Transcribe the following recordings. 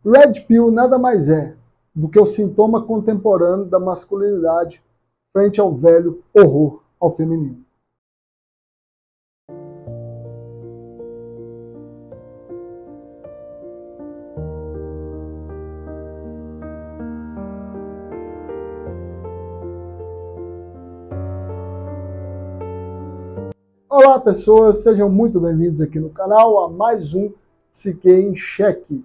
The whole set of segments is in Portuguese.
Red Pill nada mais é do que o sintoma contemporâneo da masculinidade frente ao velho horror ao feminino. Olá pessoas, sejam muito bem-vindos aqui no canal a mais um Psique em Xeque.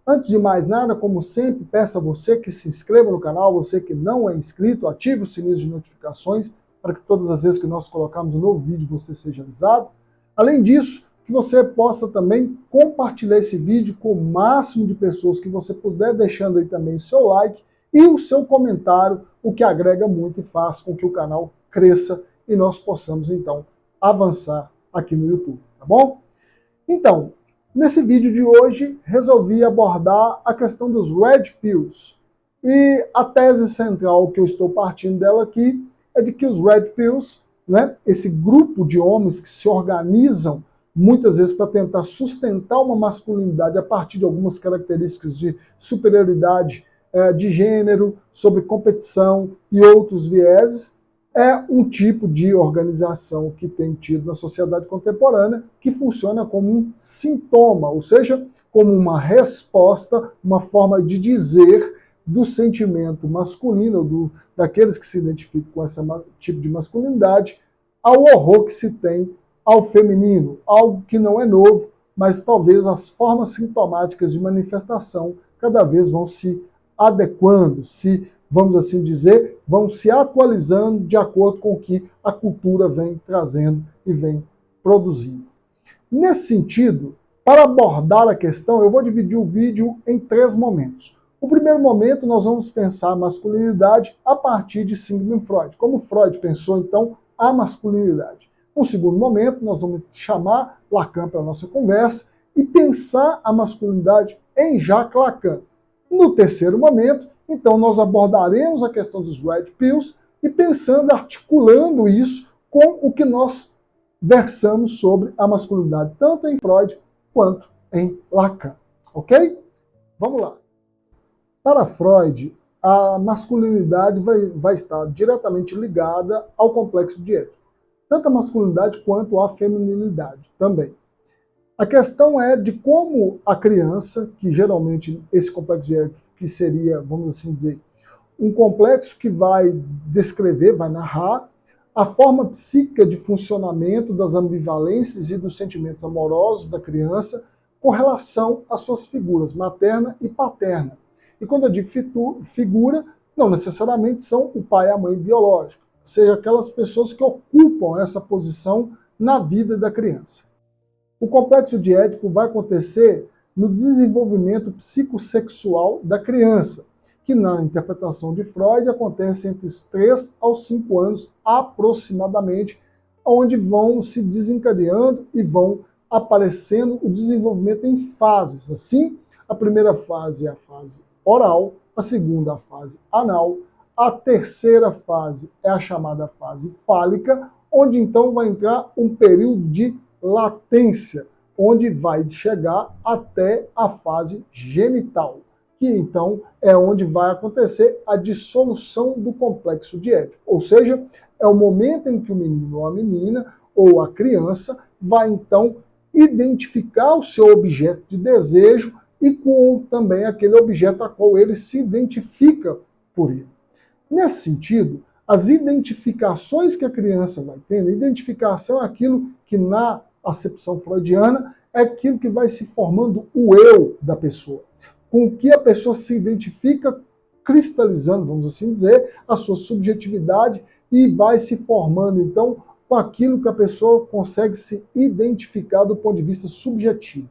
Antes de mais nada, como sempre, peço a você que se inscreva no canal, você que não é inscrito, ative o sininho de notificações para que todas as vezes que nós colocarmos um novo vídeo você seja avisado. Além disso, que você possa também compartilhar esse vídeo com o máximo de pessoas que você puder, deixando aí também o seu like e o seu comentário, o que agrega muito e faz com que o canal cresça e nós possamos então avançar aqui no YouTube, tá bom? Então, nesse vídeo de hoje, resolvi abordar a questão dos Red Pills. E a tese central que eu estou partindo dela aqui é de que os Red Pills, né, esse grupo de homens que se organizam muitas vezes para tentar sustentar uma masculinidade a partir de algumas características de superioridade de gênero, sobre competição e outros vieses, é um tipo de organização que tem tido na sociedade contemporânea que funciona como um sintoma, ou seja, como uma resposta, uma forma de dizer do sentimento masculino, daqueles que se identificam com esse tipo de masculinidade, ao horror que se tem ao feminino, algo que não é novo, mas talvez as formas sintomáticas de manifestação cada vez vão se adequando, vamos assim dizer, vão se atualizando de acordo com o que a cultura vem trazendo e vem produzindo. Nesse sentido, para abordar a questão, eu vou dividir o vídeo em 3 momentos. O primeiro momento, nós vamos pensar a masculinidade a partir de Sigmund Freud, como Freud pensou, então, a masculinidade. No segundo momento, nós vamos chamar Lacan para a nossa conversa e pensar a masculinidade em Jacques Lacan. No terceiro momento, então nós abordaremos a questão dos Red Pills e pensando, articulando isso com o que nós versamos sobre a masculinidade, tanto em Freud quanto em Lacan. Ok? Vamos lá. Para Freud, a masculinidade vai estar diretamente ligada ao complexo de Édipo. Tanto a masculinidade quanto a feminilidade também. A questão é de como a criança, que geralmente esse complexo de Édipo, que seria, vamos assim dizer, um complexo que vai descrever, vai narrar a forma psíquica de funcionamento das ambivalências e dos sentimentos amorosos da criança com relação às suas figuras, materna e paterna. E quando eu digo figura, não necessariamente são o pai e a mãe biológica, seja aquelas pessoas que ocupam essa posição na vida da criança. O complexo de Édipo vai acontecer no desenvolvimento psicossexual da criança, que na interpretação de Freud acontece entre os 3 aos 5 anos aproximadamente, onde vão se desencadeando e vão aparecendo o desenvolvimento em fases. Assim, a primeira fase é a fase oral, a segunda a fase anal, a terceira fase é a chamada fase fálica, onde então vai entrar um período de latência, onde vai chegar até a fase genital, que então é onde vai acontecer a dissolução do complexo de Édipo. Ou seja, é o momento em que o menino ou a menina, ou a criança, vai então identificar o seu objeto de desejo e com também aquele objeto a qual ele se identifica por ele. Nesse sentido, as identificações que a criança vai tendo, identificação é aquilo que na acepção freudiana é aquilo que vai se formando o eu da pessoa, com o que a pessoa se identifica, cristalizando, vamos assim dizer, a sua subjetividade e vai se formando então com aquilo que a pessoa consegue se identificar do ponto de vista subjetivo.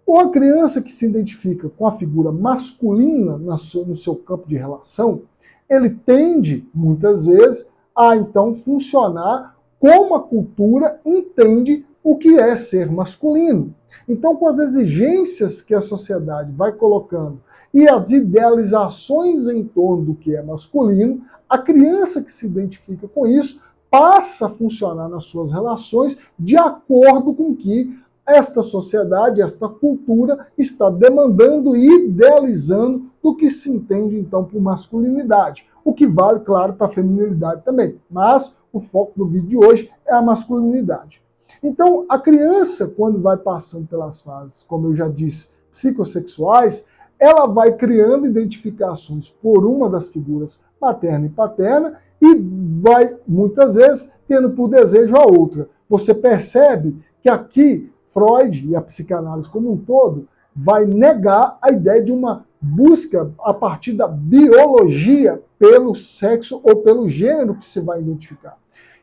Ou a criança que se identifica com a figura masculina no seu campo de relação, ele tende, muitas vezes, a então funcionar como a cultura entende o que é ser masculino. Então, com as exigências que a sociedade vai colocando e as idealizações em torno do que é masculino, a criança que se identifica com isso passa a funcionar nas suas relações de acordo com que esta sociedade, esta cultura está demandando e idealizando do que se entende então por masculinidade, o que vale, claro, para a feminilidade também, mas o foco do vídeo de hoje é a masculinidade. Então, a criança, quando vai passando pelas fases, como eu já disse, psicossexuais, ela vai criando identificações por uma das figuras materna e paterna e vai, muitas vezes, tendo por desejo a outra. Você percebe que aqui Freud e a psicanálise como um todo vai negar a ideia de uma busca a partir da biologia pelo sexo ou pelo gênero que se vai identificar.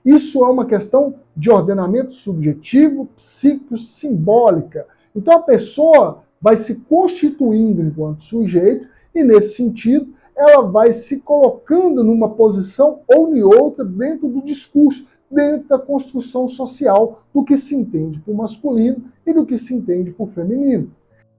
Isso é uma questão de ordenamento subjetivo, psicossimbólica. Então a pessoa vai se constituindo enquanto sujeito e, nesse sentido, ela vai se colocando numa posição ou em outra dentro do discurso, dentro da construção social do que se entende por masculino e do que se entende por feminino.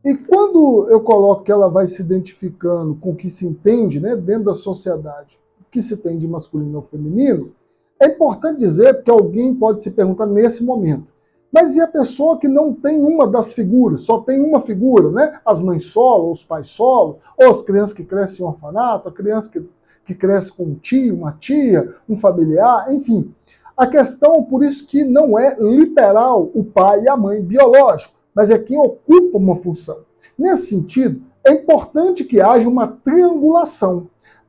E quando eu coloco que ela vai se identificando com o que se entende, né, dentro da sociedade, o que se tem de masculino ou feminino, é importante dizer, porque alguém pode se perguntar nesse momento, mas e a pessoa que não tem uma das figuras, só tem uma figura, né? As mães solo, os pais solo, ou as crianças que crescem em orfanato, a criança que cresce com um tio, uma tia, um familiar, enfim. A questão, por isso que não é literal o pai e a mãe biológico, mas é quem ocupa uma função. Nesse sentido, é importante que haja uma triangulação,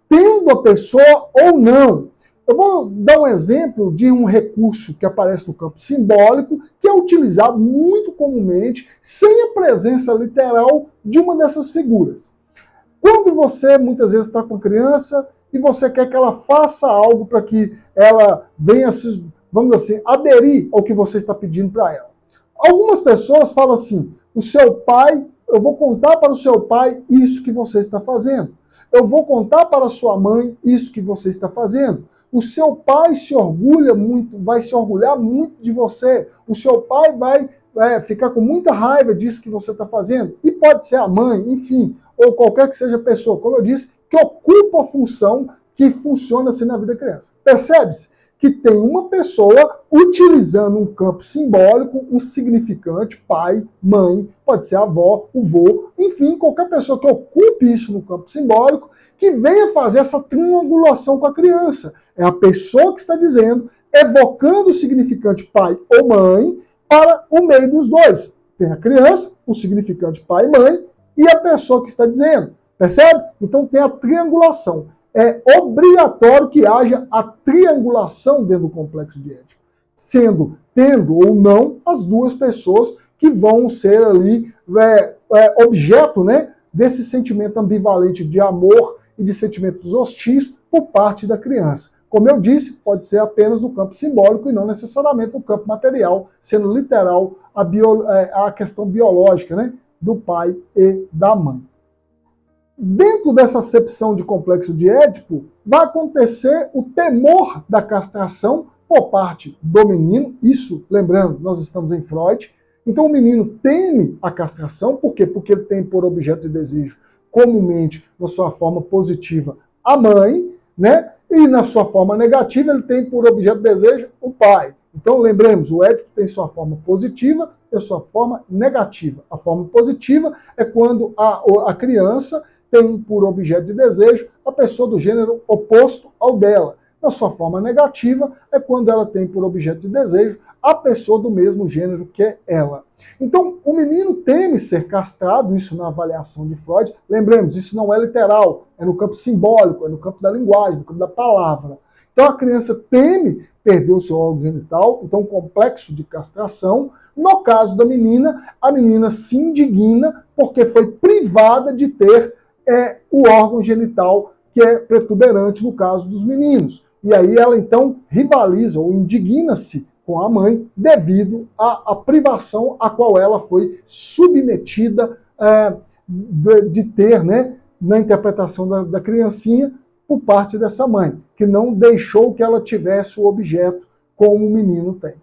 tendo a pessoa ou não. Eu vou dar um exemplo de um recurso que aparece no campo simbólico, que é utilizado muito comumente, sem a presença literal de uma dessas figuras. Quando você, muitas vezes, está com criança e você quer que ela faça algo para que ela venha, vamos dizer assim, aderir ao que você está pedindo para ela. Algumas pessoas falam assim, o seu pai, eu vou contar para o seu pai isso que você está fazendo. Eu vou contar para a sua mãe isso que você está fazendo. O seu pai se orgulha muito, vai se orgulhar muito de você. O seu pai vai ficar com muita raiva disso que você está fazendo. E pode ser a mãe, enfim, ou qualquer que seja a pessoa, como eu disse, que ocupa a função que funciona assim na vida da criança. Percebe-se que tem uma pessoa utilizando um campo simbólico, um significante, pai, mãe, pode ser avó, o vô, enfim, qualquer pessoa que ocupe isso no campo simbólico, que venha fazer essa triangulação com a criança. É a pessoa que está dizendo, evocando o significante pai ou mãe para o meio dos dois. Tem a criança, o significante pai e mãe, e a pessoa que está dizendo. Percebe? Então tem a triangulação. É obrigatório que haja a triangulação dentro do complexo de Édipo, tendo ou não as duas pessoas que vão ser ali objeto, né, desse sentimento ambivalente de amor e de sentimentos hostis por parte da criança. Como eu disse, pode ser apenas no campo simbólico e não necessariamente no campo material, sendo literal a questão biológica, né, do pai e da mãe. Dentro dessa acepção de complexo de Édipo, vai acontecer o temor da castração por parte do menino. Isso, lembrando, nós estamos em Freud. Então o menino teme a castração, por quê? Porque ele tem por objeto de desejo, comumente, na sua forma positiva, a mãe, né? E na sua forma negativa, ele tem por objeto de desejo o pai. Então lembremos, o Édipo tem sua forma positiva e sua forma negativa. A forma positiva é quando a criança tem por objeto de desejo a pessoa do gênero oposto ao dela. Na sua forma negativa é quando ela tem por objeto de desejo a pessoa do mesmo gênero que ela. Então, o menino teme ser castrado, isso na avaliação de Freud. Lembremos, isso não é literal, é no campo simbólico, é no campo da linguagem, no campo da palavra. Então, a criança teme perder o seu órgão genital, então, complexo de castração. No caso da menina, a menina se indigna porque foi privada de ter o órgão genital que é protuberante no caso dos meninos. E aí ela então rivaliza ou indigna-se com a mãe devido à privação a qual ela foi submetida de ter, né, na interpretação da criancinha por parte dessa mãe, que não deixou que ela tivesse o objeto como o menino tem.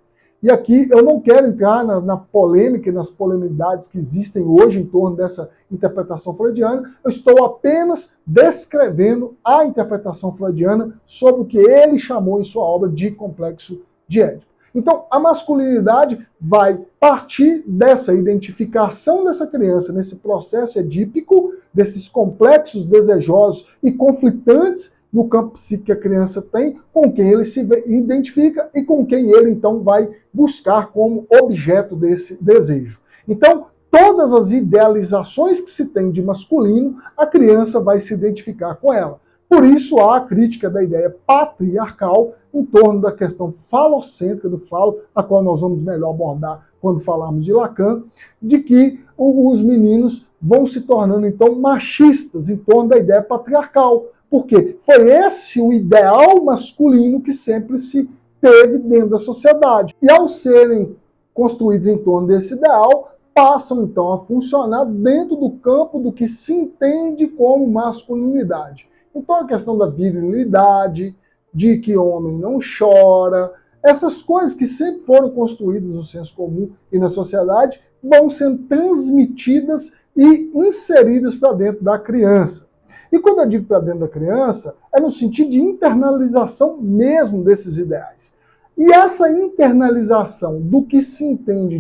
E aqui eu não quero entrar na polêmica e nas polemidades que existem hoje em torno dessa interpretação freudiana, eu estou apenas descrevendo a interpretação freudiana sobre o que ele chamou em sua obra de complexo de Édipo. Então, a masculinidade vai partir dessa identificação dessa criança, nesse processo edípico, desses complexos desejosos e conflitantes no campo psíquico que a criança tem, com quem ele se identifica e com quem ele, então, vai buscar como objeto desse desejo. Então, todas as idealizações que se tem de masculino, a criança vai se identificar com ela. Por isso, há a crítica da ideia patriarcal em torno da questão falocêntrica do falo, a qual nós vamos melhor abordar quando falarmos de Lacan, de que os meninos vão se tornando, então, machistas em torno da ideia patriarcal. Porque foi esse o ideal masculino que sempre se teve dentro da sociedade. E ao serem construídos em torno desse ideal, passam então a funcionar dentro do campo do que se entende como masculinidade. Então a questão da virilidade, de que homem não chora, essas coisas que sempre foram construídas no senso comum e na sociedade vão sendo transmitidas e inseridas para dentro da criança. E quando eu digo para dentro da criança, é no sentido de internalização mesmo desses ideais. E essa internalização do que se entende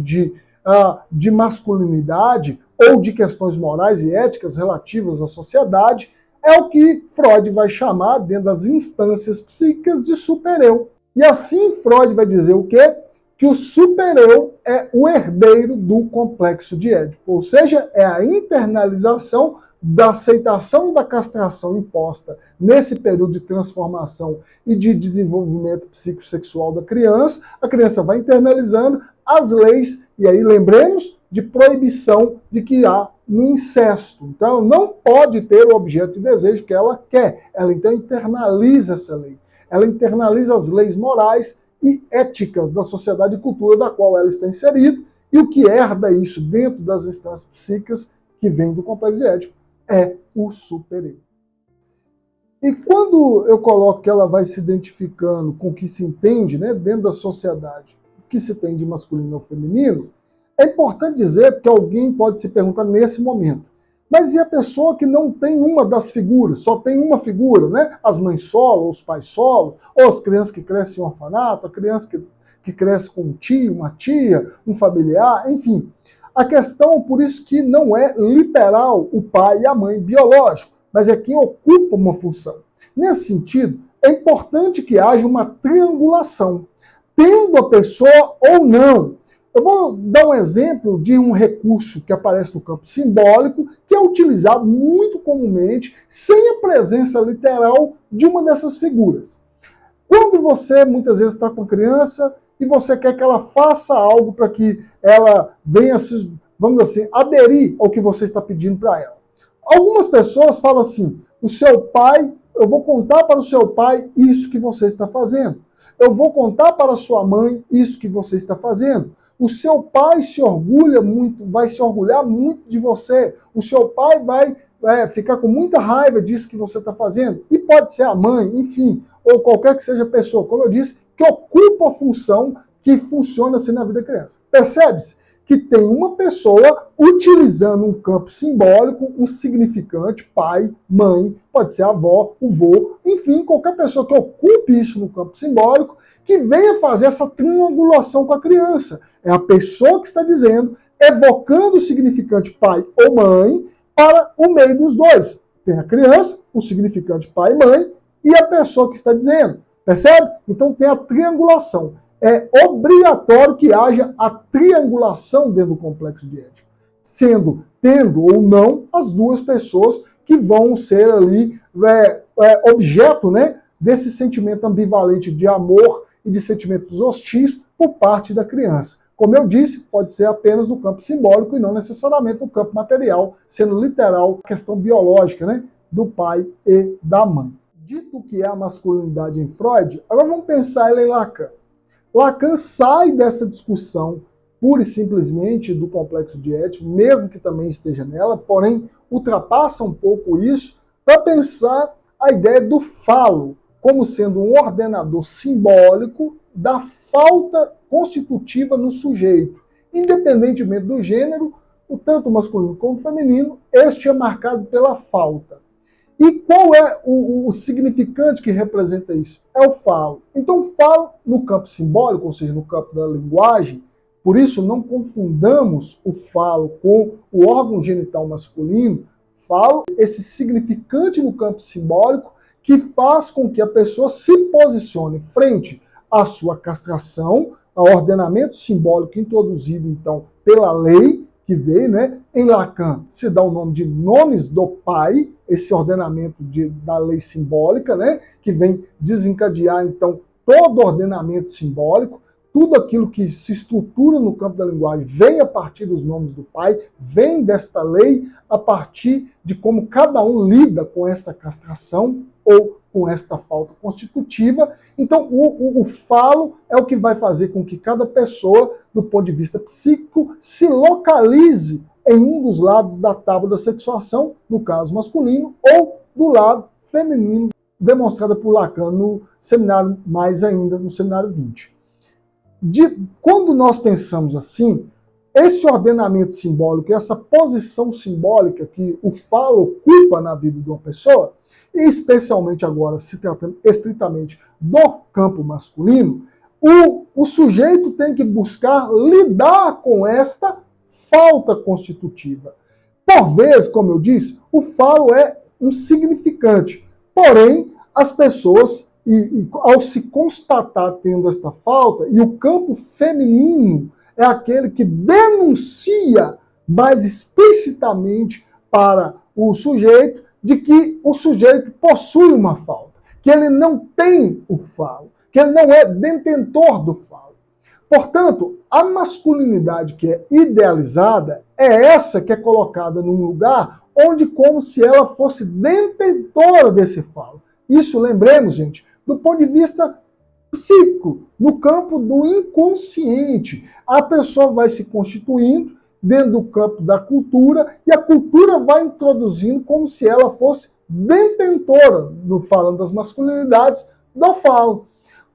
de masculinidade ou de questões morais e éticas relativas à sociedade é o que Freud vai chamar, dentro das instâncias psíquicas, de supereu. E assim Freud vai dizer o quê? Que o supereu é o herdeiro do complexo de Édipo, ou seja, é a internalização da aceitação da castração imposta nesse período de transformação e de desenvolvimento psicossexual da criança. A criança vai internalizando as leis, e aí lembremos de proibição de que há no incesto. Então, não pode ter o objeto de desejo que ela quer. Ela então internaliza essa lei. Ela internaliza as leis morais e éticas da sociedade e cultura da qual ela está inserida, e o que herda isso dentro das instâncias psíquicas que vem do complexo de Édipo é o supereu. E quando eu coloco que ela vai se identificando com o que se entende, né, dentro da sociedade, o que se tem de masculino ou feminino, é importante dizer, porque alguém pode se perguntar nesse momento, mas e a pessoa que não tem uma das figuras, só tem uma figura, né? As mães solo, os pais solo, ou as crianças que crescem em orfanato, a criança que cresce com um tio, uma tia, um familiar, enfim. A questão, por isso que não é literal o pai e a mãe biológico, mas é quem ocupa uma função. Nesse sentido, é importante que haja uma triangulação, tendo a pessoa ou não. Eu vou dar um exemplo de um recurso que aparece no campo simbólico, que é utilizado muito comumente, sem a presença literal de uma dessas figuras. Quando você, muitas vezes, está com a criança e você quer que ela faça algo para que ela venha, vamos dizer assim, aderir ao que você está pedindo para ela. Algumas pessoas falam assim, o seu pai, eu vou contar para o seu pai isso que você está fazendo. Eu vou contar para a sua mãe isso que você está fazendo. O seu pai se orgulha muito, vai se orgulhar muito de você. O seu pai vai ficar com muita raiva disso que você está fazendo. E pode ser a mãe, enfim, ou qualquer que seja a pessoa, como eu disse, que ocupa a função que funciona assim na vida da criança. Percebe-se que tem uma pessoa utilizando um campo simbólico, um significante, pai, mãe, pode ser avó, o vô, enfim, qualquer pessoa que ocupe isso no campo simbólico, que venha fazer essa triangulação com a criança. É a pessoa que está dizendo, evocando o significante pai ou mãe para o meio dos dois. Tem a criança, o significante pai e mãe, e a pessoa que está dizendo. Percebe? Então tem a triangulação. É obrigatório que haja a triangulação dentro do complexo de Édipo, tendo ou não as duas pessoas que vão ser ali objeto, né, desse sentimento ambivalente de amor e de sentimentos hostis por parte da criança. Como eu disse, pode ser apenas no campo simbólico e não necessariamente no campo material, sendo literal a questão biológica, né, do pai e da mãe. Dito o que é a masculinidade em Freud, agora vamos pensar ele em Lacan. Lacan sai dessa discussão pura e simplesmente do complexo de Édipo, mesmo que também esteja nela, porém ultrapassa um pouco isso para pensar a ideia do falo como sendo um ordenador simbólico da falta constitutiva no sujeito. Independentemente do gênero, tanto masculino como feminino, este é marcado pela falta. E qual é o significante que representa isso? É o falo. Então, o falo no campo simbólico, ou seja, no campo da linguagem, por isso não confundamos o falo com o órgão genital masculino. Falo, esse significante no campo simbólico que faz com que a pessoa se posicione frente à sua castração, ao ordenamento simbólico introduzido, então, pela lei, que veio, né? Em Lacan se dá o nome de nomes do pai, esse ordenamento da lei simbólica, né? Que vem desencadear, então, todo o ordenamento simbólico, tudo aquilo que se estrutura no campo da linguagem vem a partir dos nomes do pai, vem desta lei a partir de como cada um lida com essa castração ou com esta falta constitutiva. Então, o falo é o que vai fazer com que cada pessoa, do ponto de vista psíquico, se localize em um dos lados da tábua da sexuação, no caso masculino, ou do lado feminino, demonstrada por Lacan no seminário, mais ainda, no seminário 20. Quando nós pensamos assim, esse ordenamento simbólico, essa posição simbólica que o falo ocupa na vida de uma pessoa, e especialmente agora se tratando estritamente do campo masculino, o sujeito tem que buscar lidar com esta falta constitutiva. Por vezes, como eu disse, o falo é um significante, porém as pessoas, ao se constatar tendo esta falta, e o campo feminino é aquele que denuncia mais explicitamente para o sujeito de que o sujeito possui uma falta, que ele não tem o falo, que ele não é detentor do falo. Portanto, a masculinidade que é idealizada é essa que é colocada num lugar onde como se ela fosse detentora desse falo. Isso, lembremos, gente, do ponto de vista psíquico, no campo do inconsciente. A pessoa vai se constituindo dentro do campo da cultura e a cultura vai introduzindo como se ela fosse detentora, falando das masculinidades, do falo.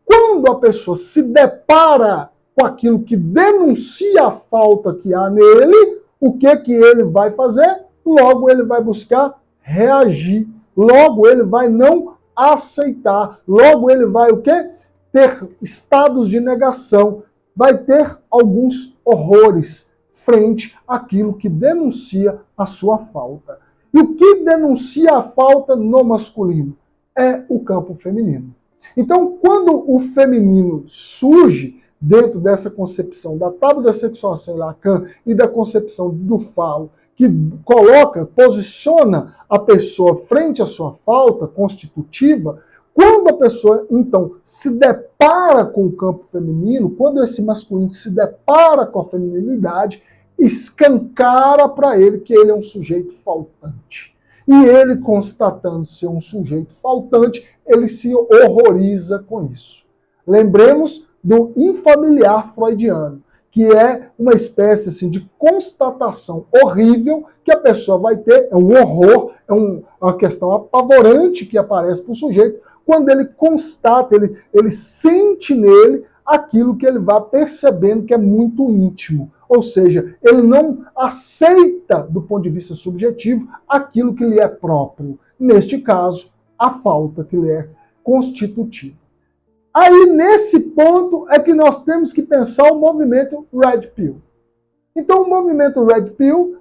Quando a pessoa se depara com aquilo que denuncia a falta que há nele, o que ele vai fazer? Logo ele vai buscar reagir. Logo ele vai não aceitar. Logo ele vai o quê? Ter estados de negação. Vai ter alguns horrores frente àquilo que denuncia a sua falta. E o que denuncia a falta no masculino? É o campo feminino. Então, quando o feminino surge dentro dessa concepção da tábua da sexuação em Lacan e da concepção do falo, que coloca, posiciona a pessoa frente à sua falta constitutiva, quando a pessoa, então, se depara com o campo feminino, quando esse masculino se depara com a feminilidade, escancara para ele que ele é um sujeito faltante. E ele, constatando ser um sujeito faltante, ele se horroriza com isso. Lembremos do infamiliar freudiano, que é uma espécie assim, de constatação horrível que a pessoa vai ter, é um horror, é uma questão apavorante que aparece para o sujeito, quando ele constata, ele sente nele aquilo que ele vai percebendo que é muito íntimo. Ou seja, ele não aceita, do ponto de vista subjetivo, aquilo que lhe é próprio. Neste caso, a falta que lhe é constitutiva. Aí, nesse ponto, é que nós temos que pensar o movimento Red Pill. Então, o movimento Red Pill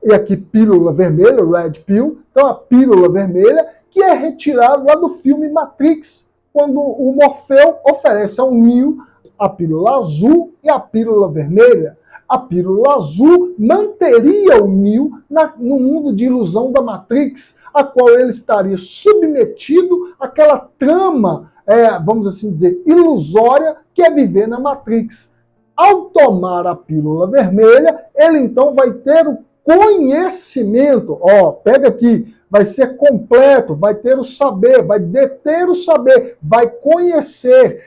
e aqui pílula vermelha, Red Pill, então a pílula vermelha, que é retirado lá do filme Matrix, quando o Morfeu oferece ao Neo a pílula azul e a pílula vermelha. A pílula azul manteria o Neo no mundo de ilusão da Matrix, a qual ele estaria submetido àquela trama, vamos assim dizer, ilusória, que é viver na Matrix. Ao tomar a pílula vermelha, ele então vai ter o conhecimento, pega aqui, vai ser completo, vai ter o saber, vai deter o saber, vai conhecer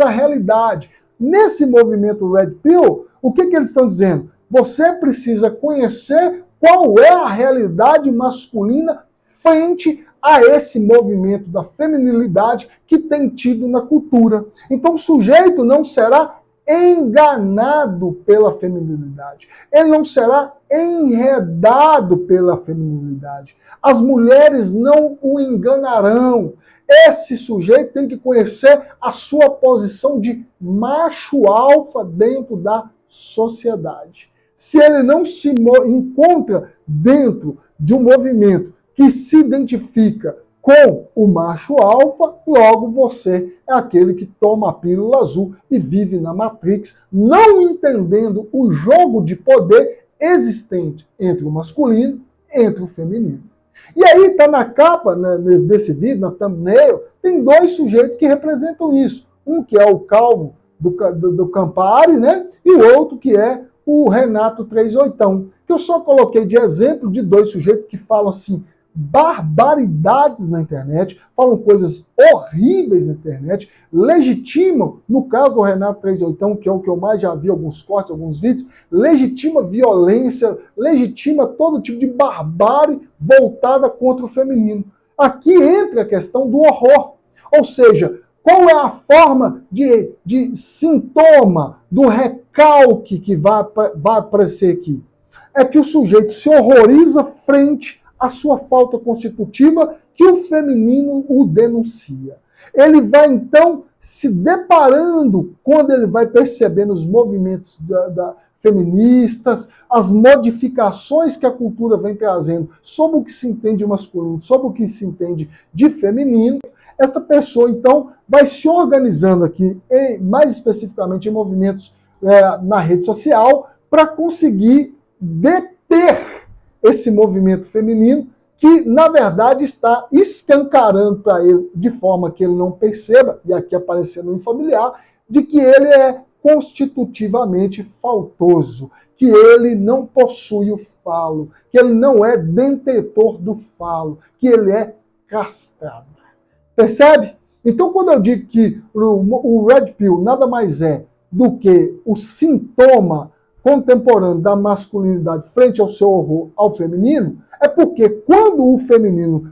a realidade. Nesse movimento Red Pill, o que eles estão dizendo? Você precisa conhecer qual é a realidade masculina frente a esse movimento da feminilidade que tem tido na cultura. Então o sujeito não será enganado pela feminilidade. Ele não será enredado pela feminilidade. As mulheres não o enganarão. Esse sujeito tem que conhecer a sua posição de macho alfa dentro da sociedade. Se ele não se encontra dentro de um movimento que se identifica com o macho alfa, logo você é aquele que toma a pílula azul e vive na Matrix, não entendendo o jogo de poder existente entre o masculino e entre o feminino. E aí está na capa, né, desse vídeo, na thumbnail, tem dois sujeitos que representam isso. Um que é o Calvo do Campari, né, e o outro que é o Renato 38, que eu só coloquei de exemplo de dois sujeitos que falam assim, barbaridades na internet, falam coisas horríveis na internet, legitimam, no caso do Renato 38, que é o que eu mais já vi, alguns cortes, alguns vídeos, legitima violência, legitima todo tipo de barbárie voltada contra o feminino. Aqui entra a questão do horror, ou seja, qual é a forma de sintoma do recalque que vai aparecer aqui? É que o sujeito se horroriza frente a sua falta constitutiva que o feminino o denuncia. Ele vai, então, se deparando, quando ele vai percebendo os movimentos feministas, as modificações que a cultura vem trazendo sobre o que se entende de masculino, sobre o que se entende de feminino, esta pessoa, então, vai se organizando aqui, mais especificamente em movimentos na rede social, para conseguir deter esse movimento feminino que, na verdade, está escancarando para ele, de forma que ele não perceba, e aqui aparecendo um familiar, de que ele é constitutivamente faltoso, que ele não possui o falo, que ele não é detentor do falo, que ele é castrado. Percebe? Então, quando eu digo que o Red Pill nada mais é do que o sintoma contemporâneo da masculinidade frente ao seu horror ao feminino, é porque quando o feminino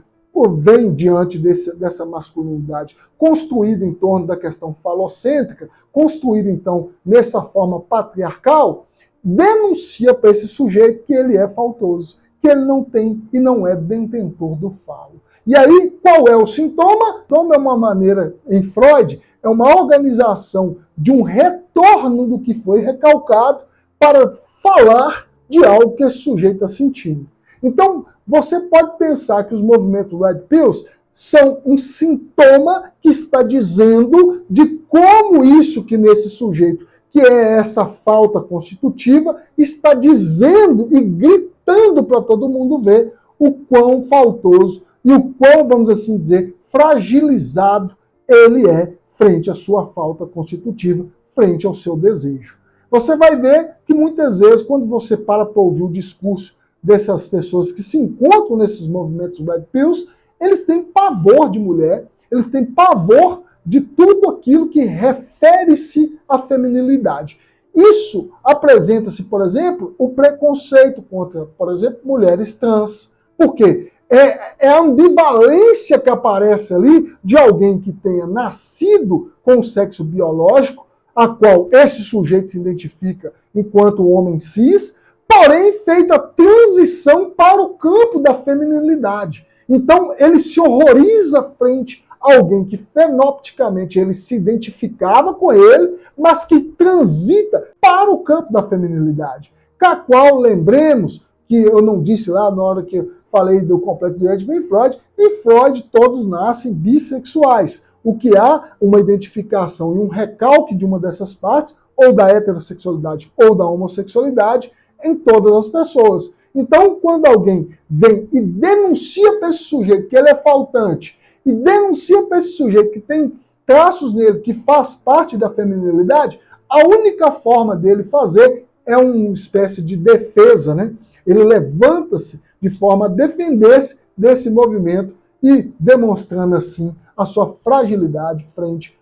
vem diante dessa masculinidade construída em torno da questão falocêntrica, construída então nessa forma patriarcal, denuncia para esse sujeito que ele é faltoso, que ele não tem e não é detentor do falo. E aí, qual é o sintoma? O sintoma é uma maneira, em Freud, é uma organização de um retorno do que foi recalcado para falar de algo que esse sujeito está sentindo. Então, você pode pensar que os movimentos Red Pills são um sintoma que está dizendo de como isso que nesse sujeito, que é essa falta constitutiva, está dizendo e gritando para todo mundo ver o quão faltoso e o quão, vamos assim dizer, fragilizado ele é frente à sua falta constitutiva, frente ao seu desejo. Você vai ver que muitas vezes, quando você para ouvir o discurso dessas pessoas que se encontram nesses movimentos Red Pills, eles têm pavor de mulher, eles têm pavor de tudo aquilo que refere-se à feminilidade. Isso apresenta-se, por exemplo, o preconceito contra, por exemplo, mulheres trans. Por quê? É a ambivalência que aparece ali de alguém que tenha nascido com o sexo biológico, a qual esse sujeito se identifica enquanto homem cis, porém feita a transição para o campo da feminilidade. Então ele se horroriza frente a alguém que fenopticamente ele se identificava com ele, mas que transita para o campo da feminilidade. Com a qual, lembremos, que eu não disse lá na hora que eu falei do complexo de Édipo em Freud todos nascem bissexuais. O que há uma identificação e um recalque de uma dessas partes, ou da heterossexualidade ou da homossexualidade, em todas as pessoas. Então, quando alguém vem e denuncia para esse sujeito que ele é faltante, e denuncia para esse sujeito que tem traços nele que faz parte da feminilidade, a única forma dele fazer é uma espécie de defesa, né? Ele levanta-se de forma a defender-se desse movimento e demonstrando assim a sua fragilidade frente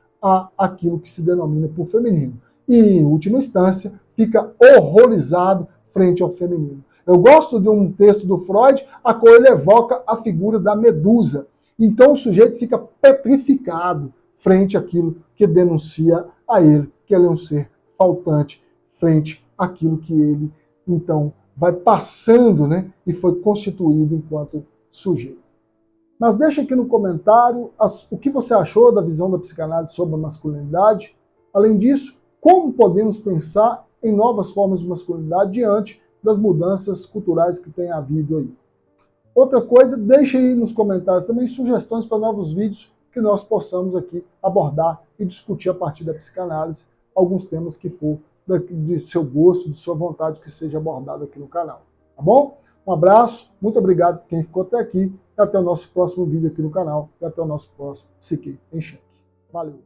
àquilo que se denomina por feminino. E, em última instância, fica horrorizado frente ao feminino. Eu gosto de um texto do Freud, a qual ele evoca a figura da Medusa. Então o sujeito fica petrificado frente àquilo que denuncia a ele, que ele é um ser faltante frente àquilo que ele, então, vai passando, né, e foi constituído enquanto sujeito. Mas deixa aqui no comentário o que você achou da visão da psicanálise sobre a masculinidade. Além disso, como podemos pensar em novas formas de masculinidade diante das mudanças culturais que tem havido aí. Outra coisa, deixe aí nos comentários também sugestões para novos vídeos que nós possamos aqui abordar e discutir a partir da psicanálise alguns temas que for de seu gosto, de sua vontade que seja abordado aqui no canal. Tá bom? Um abraço, muito obrigado por quem ficou até aqui e até o nosso próximo vídeo aqui no canal e até o nosso próximo Psique em Cheque. Valeu!